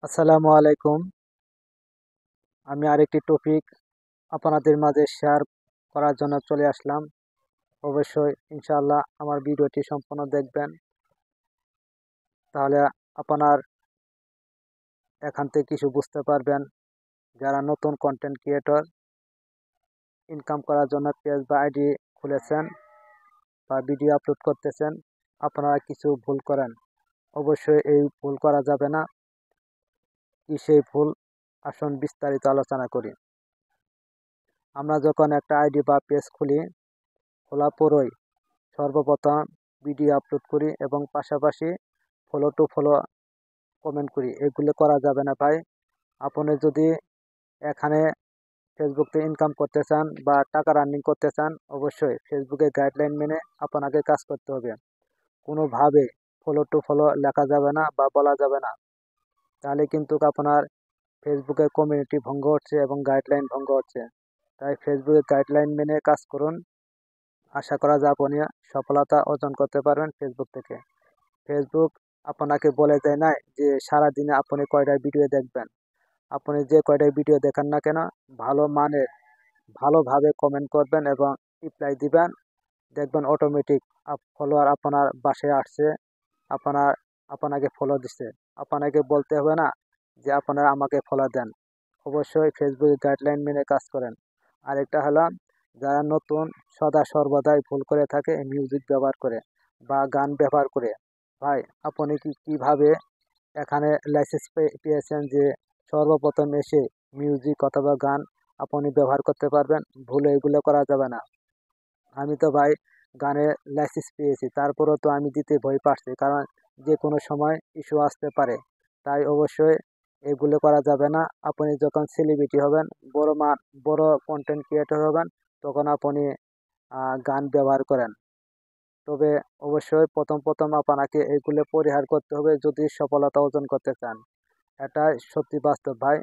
আসসালামু আলাইকুম। আমি আরেকটি টপিক আপনাদের মাঝে শেয়ার করার জন্য চলে আসলাম। অবশ্যই ইনশাআল্লাহ আমার ভিডিওটি সম্পূর্ণ দেখবেন, তাহলে আপনার এখান থেকে কিছু বুঝতে পারবেন। যারা নতুন কন্টেন্ট ক্রিয়েটর ইনকাম করার জন্য পেজ বা আইডি খুলেছেন বা ভিডিও আপলোড করতেছেন, আপনারা কিছু ভুল করেন। অবশ্যই এই ভুল করা যাবে না। কি সেই ভুল, আসুন বিস্তারিত আলোচনা করি। আমরা যখন একটা আইডি বা পেজ খুলি, খোলা পরই সর্বপ্রথম ভিডিও আপলোড করি এবং পাশাপাশি ফলো টু ফলো কমেন্ট করি। এগুলো করা যাবে না ভাই। আপনি যদি এখানে ফেসবুকে ইনকাম করতে চান বা টাকা রানিং করতে চান, অবশ্যই ফেসবুকের গাইডলাইন মেনে আপনাকে কাজ করতে হবে। কোনোভাবে ফলো টু ফলো লেখা যাবে না বা বলা যাবে না, তাহলে কিন্তু আপনার ফেসবুকের কমিউনিটি ভঙ্গ হচ্ছে এবং গাইডলাইন ভঙ্গ হচ্ছে। তাই ফেসবুকের গাইডলাইন মেনে কাজ করুন। আশা করা যায় আপনি সফলতা অর্জন করতে পারবেন ফেসবুক থেকে। ফেসবুক আপনাকে বলে দেয় না যে সারাদিনে আপনি কয়টা ভিডিও দেখবেন। আপনি যে কয়টা ভিডিও দেখেন না কেন, ভালো মানের ভালোভাবে কমেন্ট করবেন এবং রিপ্লাই দিবেন, দেখবেন অটোমেটিক ফলোয়ার আপনার বাসায় আসছে, আপনার আপনাকে ফলো দিচ্ছে। আপনাকে বলতে হবে না যে আপনারা আমাকে ফলো দেন। অবশ্যই ফেসবুক গাইডলাইন মেনে কাজ করেন। আরেকটা হলো, যারা নতুন সদা সর্বদাই ভুল করে থাকে মিউজিক ব্যবহার করে বা গান ব্যবহার করে। ভাই, আপনি কিভাবে এখানে লাইসেন্স পেয়েছেন যে সর্বপ্রথম এসে মিউজিক অথবা গান আপনি ব্যবহার করতে পারবেন? ভুলে এগুলো করা যাবে না। আমি তো ভাই গানের লাইসেন্স পেয়েছি, তারপরেও তো আমি দিতে ভয় পাচ্ছি, কারণ যে কোনো সময় ইস্যু আসতে পারে। তাই অবশ্যই এগুলো করা যাবে না। আপনি যখন সেলিব্রিটি হবেন, বড় কন্টেন্ট ক্রিয়েটর হবেন, তখন আপনি গান ব্যবহার করেন। তবে অবশ্যই প্রথম আপনাকে এগুলো পরিহার করতে হবে যদি সফলতা অর্জন করতে চান। এটা সত্যি বাস্তব ভাই।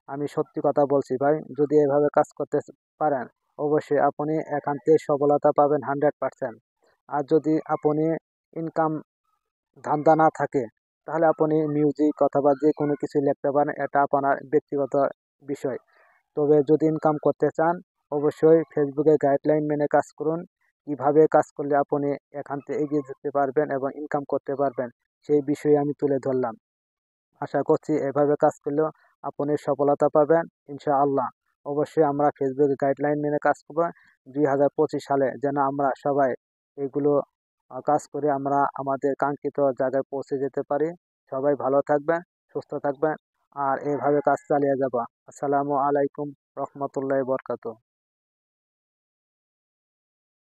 আমি সত্যি কথা বলছি ভাই। যদি এভাবে কাজ করতে পারেন, অবশ্যই আপনি এখান থেকে সফলতা পাবেন 100%। আর যদি আপনি ইনকাম ধান্দা না থাকে, তাহলে আপনি মিউজিক অথবা যে কোনো কিছু লিখতে পারেন, এটা আপনার ব্যক্তিগত বিষয়। তবে যদি ইনকাম করতে চান, অবশ্যই ফেসবুকে গাইডলাইন মেনে কাজ করুন। কিভাবে কাজ করলে আপনি এখান থেকে এগিয়ে যেতে পারবেন এবং ইনকাম করতে পারবেন, সেই বিষয়ে আমি তুলে ধরলাম। আশা করছি এভাবে কাজ করলেও আপনি সফলতা পাবেন ইনশাআল্লাহ। অবশ্যই আমরা ফেসবুকে গাইডলাইন মেনে কাজ করব 2025 সালে, যেন আমরা সবাই এগুলো কাজ করে আমরা আমাদের কাঙ্ক্ষিত জায়গায় পৌঁছে যেতে পারি। সবাই ভালো থাকবেন, সুস্থ থাকবেন, আর এভাবে কাজ চালিয়ে যাব। আসসালামু আলাইকুম রহমতুল্লাহি বরকাতুহ।